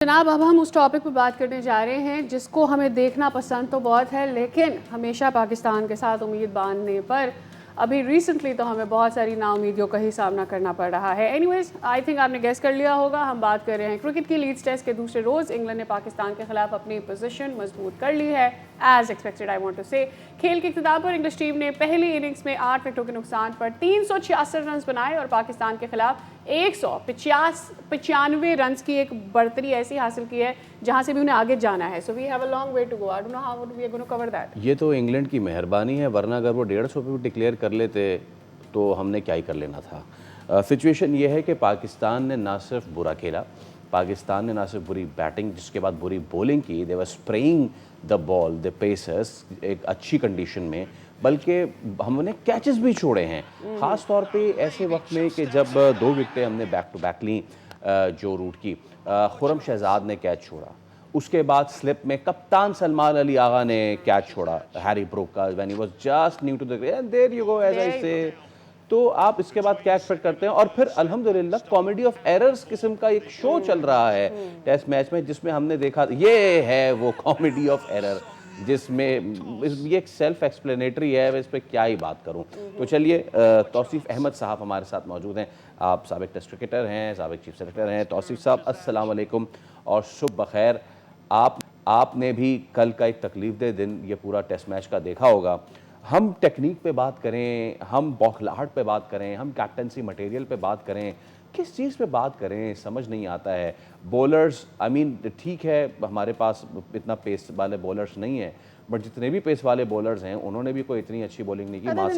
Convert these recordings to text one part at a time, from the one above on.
जनाब, अब हम उस टॉपिक पर बात करने जा रहे हैं जिसको हमें देखना पसंद तो बहुत है, लेकिन हमेशा पाकिस्तान के साथ उम्मीद बांधने पर अभी रिसेंटली तो हमें बहुत सारी नाउमीदियों का ही सामना करना पड़ रहा है। एनीवेज, आई थिंक आपने गेस कर लिया होगा, हम बात कर रहे हैं क्रिकेट की लीड्स टेस्ट के दूसरे रोज़ इंग्लैंड ने पाकिस्तान के खिलाफ अपनी पोजीशन मजबूत कर ली है as expected. I want to say खेल के इख्तिताम पर इंग्लिश टीम ने पहली इनिंग्स में 8 विकेटों के नुकसान पर 366 रन बनाए और पाकिस्तान के खिलाफ 195 रन की एक बढ़तरी ऐसी हासिल की है जहां से भी उन्हें आगे जाना है। So we have a long way to go. I don't know how we are going to cover that. ये तो इंग्लैंड की मेहरबानी है, वरना अगर वो 150 पे भी डिक्लेयर कर लेते तो हमने क्या ही कर लेना था। सिचुएशन ये है कि पाकिस्तान ने ना सिर्फ बुरा खेला, पाकिस्तान ने ना सिर्फ बुरी बैटिंग, जिसके बाद बुरी बॉलिंग की। They were spraying the ball, the pacers एक अच्छी कंडीशन में, बल्कि हमने कैचेस भी छोड़े हैं, ख़ास तौर पे ऐसे वक्त में कि जब 2 विकेटें हमने बैक टू बैक ली। जो रूट की खुरम शहजाद ने कैच छोड़ा, उसके बाद स्लिप में कप्तान सलमान अली आगा ने कैच छोड़ा हैरी ब्रूक का, when he was just new to the ground, there you go as I say. तो आप इसके बाद क्या एक्सपेक्ट करते हैं? और फिर अल्हम्दुलिल्लाह कॉमेडी ऑफ एरर्स किस्म का एक शो चल रहा है टेस्ट मैच में, जिसमें हमने देखा ये है वो कॉमेडी ऑफ एरर, जिसमें ये एक सेल्फ एक्सप्लेनेटरी है। इस पर क्या ही बात करूं। तो चलिए, तौसीफ अहमद साहब हमारे साथ मौजूद हैं। आप साबिक टेस्ट क्रिकेटर हैं, साबिक चीफ सेलेक्टर हैं। तौसीफ साहब, अस्सलाम वालेकुम और शुभ बखैर। आपने भी कल का एक तकलीफदेह दिन ये पूरा टेस्ट मैच का देखा होगा। हम टेक्निक पे बात करें, हम बौखलाहट पे बात करें, हम कैप्टनसी मटेरियल पे बात करें, किस चीज़ पे बात करें समझ नहीं आता है। बॉलर्स, आई मीन ठीक है हमारे पास इतना पेस वाले बॉलर्स नहीं है, बट जितने भी पेस वाले बॉलर्स हैं उन्होंने भी कोई इतनी अच्छी बॉलिंग नहीं की, माँ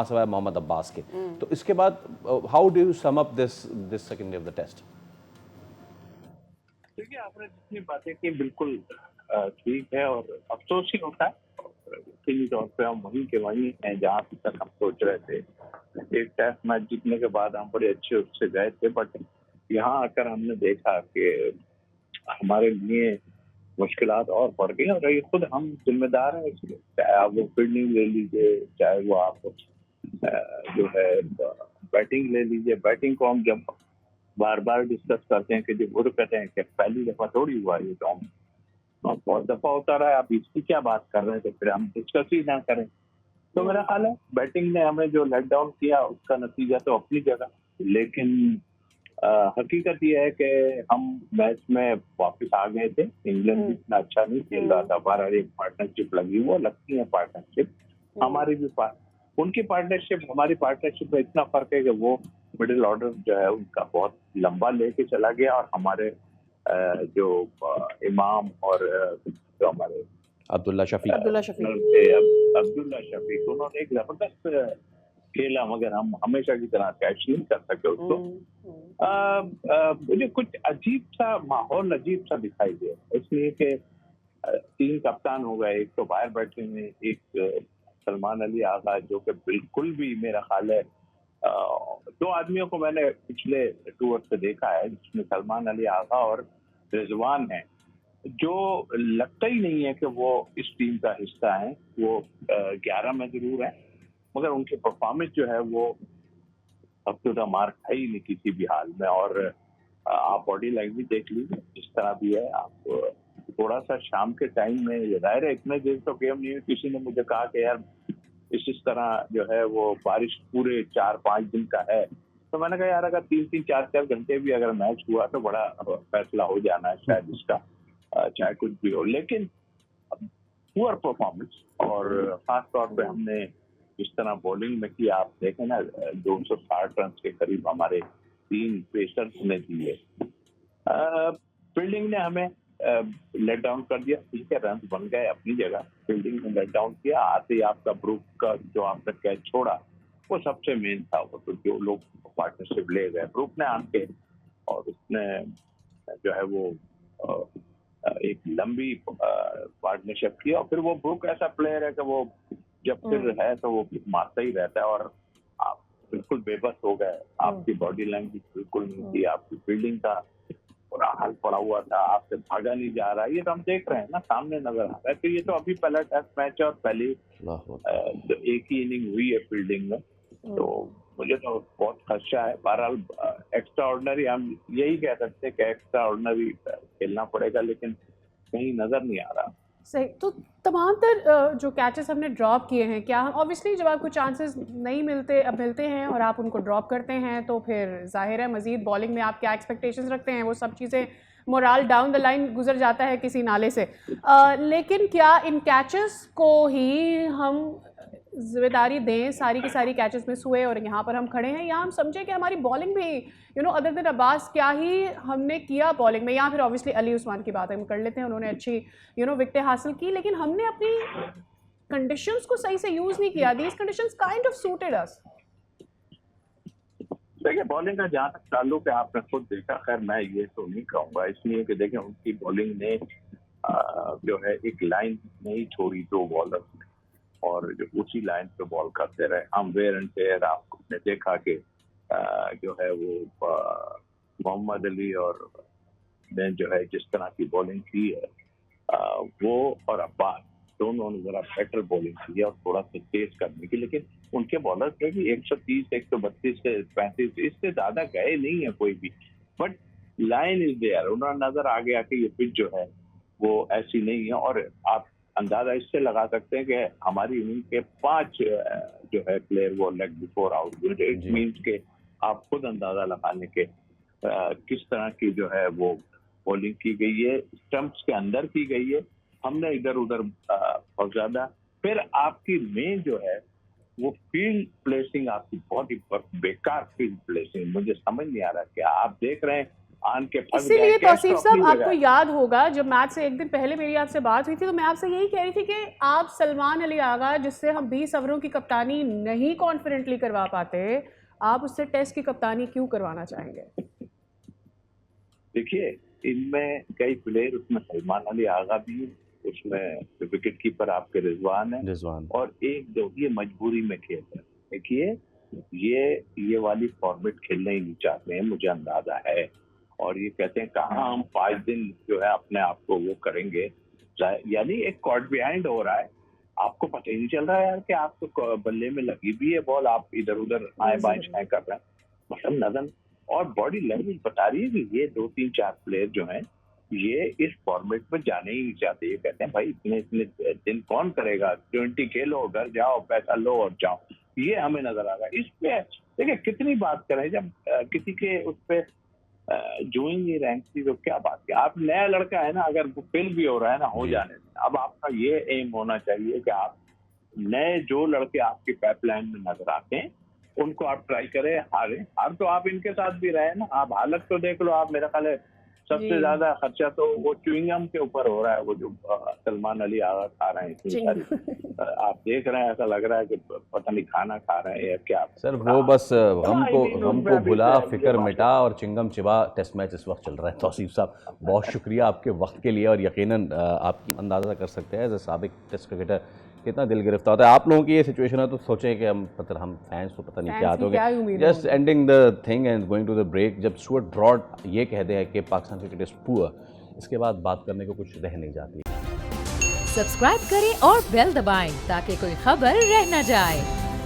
सिवाय मोहम्मद अब्बास के। तो इसके बाद how do you sum up this second day of the test? देखिए, आपने जितनी बातें की बिल्कुल ठीक है और अफसोस ही होता है। यकीनी तौर पे हम वहीं के वहीं हैं जहाँ तक हम सोच रहे थे। एक टेस्ट मैच जीतने के बाद हम बड़े अच्छे उससे गए थे, बट यहाँ आकर हमने देखा कि हमारे लिए मुश्किलात और बढ़ गई और ये खुद हम जिम्मेदार हैं इसके। चाहे आप वो फील्डिंग ले लीजिए, चाहे वो आप जो है बैटिंग ले लीजिए। बैटिंग को हम जब बार बार डिस्कस करते हैं कि जो वो कहते हैं कि पहली दफा थोड़ी हुआ ये तो बहुत दफा होता रहा है, आप इसकी क्या बात कर रहे हैं, तो फिर हम डिस्कस ही ना करें। तो मेरा ख्याल है बैटिंग ने हमें जो लेट डाउन किया उसका नतीजा तो अपनी जगह, लेकिन हकीकत ये है कि हम मैच में वापस आ गए थे। इंग्लैंड भी इतना अच्छा नहीं खेल रहा था। हमारा एक पार्टनरशिप लगी, वो लगती है पार्टनरशिप हमारी भी उनकी पार्टनरशिप हमारी पार्टनरशिप में इतना फर्क है कि वो मिडिल ऑर्डर जो है उनका बहुत लंबा लेके चला गया और हमारे जो इमाम और जो हमारे अब्दुल्ला शफीक अब्दुल्ला शफीक, उन्होंने एक जबरदस्त खेला, मगर हम हमेशा की तरह कैच नहीं कर सके उसको। मुझे कुछ अजीब सा माहौल अजीब सा दिखाई दिया, इसलिए कि 3 कप्तान हो गए, एक तो बाहर बैठे हुए, एक सलमान अली आगा जो कि बिल्कुल भी मेरा ख्याल है 2 आदमियों को मैंने पिछले टूर पे देखा है, जिसमें सलमान अली आगा और रिजवान है, जो लगता ही नहीं है कि वो इस टीम का हिस्सा है। वो 11 में जरूर है, मगर उनकी परफॉर्मेंस जो है वो अब तो मार्क है ही नहीं किसी भी हाल में। और आप बॉडी लैंग्वेज देख लीजिए जिस तरह भी है। आप थोड़ा सा शाम के टाइम में, जाहिर है इतने देर तो गेम नहीं है, किसी ने मुझे कहा कि यार इस तरह जो है वो बारिश पूरे 4-5 दिन का है, तो मैंने कहा यार अगर 3-3 4-4 घंटे भी अगर मैच हुआ तो बड़ा फैसला हो जाना है शायद इसका, चाहे कुछ भी हो। लेकिन पुअर परफॉर्मेंस, और खास तौर पे हमने जिस तरह बॉलिंग में की, आप देखें ना 260 रन के करीब हमारे 3 पेसर्स ने दिए। फील्डिंग ने हमें लेट डाउन कर दिया, ठीक है रन बन गए अपनी जगह, फील्डिंग ने लेट डाउन किया। आते ही आपका ब्रूक का जो आपने कैच छोड़ा वो सबसे मेन था, वो तो जो लोग पार्टनरशिप ले गए ब्रूक ने आके, और उसने जो है वो एक लंबी पार्टनरशिप की। और फिर वो ब्रूक ऐसा प्लेयर है कि वो जब फिर है तो वो मारता ही रहता है, और आप बिल्कुल बेबस हो गए। आपकी बॉडी लैंग्वेज बिल्कुल नहीं थी, आपकी फील्डिंग का पूरा हाल पड़ा हुआ था, आपसे भागा नहीं जा रहा। ये तो हम देख रहे हैं ना, सामने नजर आ रहा है। तो ये तो अभी पहला टेस्ट मैच है और पहली एक ही इनिंग हुई है फील्डिंग में, तो मुझे तो बहुत खदशा है। बहरहाल एक्स्ट्रा ऑर्डिनरी हम यही कह सकते हैं कि एक्स्ट्रा ऑर्डिनरी खेलना पड़ेगा, लेकिन कहीं नजर नहीं आ रहा। सही। तो तमाम तर जो कैचेस हमने ड्रॉप किए हैं, क्या ऑब्वियसली जब आपको चांसेस नहीं मिलते, अब मिलते हैं और आप उनको ड्रॉप करते हैं, तो फिर जाहिर है मज़ीद बॉलिंग में आप क्या एक्सपेक्टेशंस रखते हैं, वो सब चीज़ें मोराल डाउन द लाइन गुजर जाता है किसी नाले से। लेकिन क्या इन कैचेस को ही हम जिम्मेदारी दें, सारी की सारी कैचेस मिस हुए और यहाँ पर हम खड़े हैं, या हम समझें कि हमारी बॉलिंग भी अदर देन अब्बास क्या ही हमने किया बॉलिंग में, या फिर ऑब्वियसली अली उस्मान की बात हम कर लेते हैं, उन्होंने अच्छी विकेटें हासिल की, लेकिन हमने अपनी कंडीशंस को सही से यूज़ नहीं किया। These conditions kind of suited us. देखिए, बॉलिंग का जहाँ तक ताल्लुक है, आपने खुद देखा, खैर मैं ये तो नहीं कहूँगा, इसलिए कि देखें उनकी बॉलिंग ने जो है एक लाइन नहीं छोड़ी दो बॉलर ने, और जो उसी लाइन पे बॉल करते रहे। हम वेयर एंड टेयर आपने देखा कि जो है वो मोहम्मद अली और ने जो है जिस तरह की बॉलिंग की है, वो और अब्बास दोनों ने जरा बेटर बॉलिंग की है और थोड़ा सा तेज करने की, लेकिन उनके बॉलर पे भी 130, 132 से 35 इससे ज्यादा गए नहीं है कोई भी। बट लाइन इज देयर, उन्होंने नजर आ गया कि ये पिच जो है वो ऐसी नहीं है। और आप अंदाजा इससे लगा सकते हैं कि हमारी इनिंग के 5 जो है प्लेयर वो leg before out, it means के आप खुद अंदाजा लगा लें कि किस तरह की जो है वो बॉलिंग की गई है, स्टंप्स के अंदर की गई है, हमने इधर उधर बहुत ज्यादा। फिर आपकी मेन जो है वो फील्ड प्लेसिंग आपकी बहुत ही बेकार फील्ड प्लेसिंग, मुझे समझ नहीं आ रहा कि आप देख रहे हैं आन के फंस गए। इसीलिए तौसीफ साहब, आपको याद होगा जब मैच से एक दिन पहले मेरी आपसे बात हुई थी, तो मैं आपसे यही कह रही थी कि आप सलमान अली आगा, जिससे हम 20 ओवरों की कप्तानी नहीं कॉन्फिडेंटली करवा पाते, आप उससे टेस्ट की कप्तानी क्यों करवाना चाहेंगे? देखिए, इनमें कई प्लेयर, उसमें सलमान अली आगा भी, उसमें विकेट कीपर आपके रिजवान है, और एक दो ये मजबूरी में खेल रहे हैं। देखिए, ये वाली फॉर्मेट खेलना ही नहीं चाहते हैं, मुझे अंदाजा है, और ये कहते हैं कहाँ हम 5 दिन जो है अपने आप को वो करेंगे, यानी एक कॉट बिहाइंड हो रहा है, आपको पता ही नहीं चल रहा है यार कि आपको बल्ले में लगी भी है बॉल, आप इधर उधर आए बाएं छाएं कर रहे हैं, मतलब नजर। और बॉडी लैंग्वेज बता रही है कि ये 2-3-4 प्लेयर जो हैं ये इस फॉर्मेट में जाने ही नहीं चाहते। ये कहते हैं भाई इतने दिन कौन करेगा, 20 खेलो, घर जाओ, पैसा लो और जाओ, ये हमें नजर आ रहा है। इस पे देखिए कितनी बात करें, जब किसी के उस पे जोइंग ही रैंक थी तो क्या बात है। आप नया लड़का है ना, अगर वो फेल भी हो रहा है ना, हो जाने दें। अब आपका ये एम होना चाहिए कि आप नए जो लड़के आपके पाइपलाइन में नजर आते हैं उनको आप ट्राई करें, हार तो आप इनके साथ भी रहे ना। आप हालत तो देख लो, आप मेरा ख्याल है सबसे ज्यादा खर्चा तो वो च्युइंगम के ऊपर हो रहा है, वो जो सलमान अली आगा खा रहे हैं इतनी सारी, आप देख रहे हैं, ऐसा लग रहा है कि पता नहीं खाना खा रहे हैं या क्या। सर वो बस हमको भुला, फिक्र मिटा और चिंगम चिबा टेस्ट मैच इस वक्त चल रहा है। तौसीफ साहब, बहुत शुक्रिया आपके वक्त के लिए, और यकीनन आप अंदाज़ा कर सकते हैं एज ए साबिक टेस्ट क्रिकेटर कितना दिल गिरफ्तार होता है। आप लोगों की ये सिचुएशन है तो सोचें कि हम फैंस तो पता नहीं क्या होंगे। Just ending the thing and going to the break, जब स्टुअर्ट ब्रॉड ये कह दे कि पाकिस्तान क्रिकेट इज पुअर, इसके बाद बात करने को कुछ रह नहीं जाती। सब्सक्राइब करें और बेल दबाएं ताकि कोई खबर रह न जाए।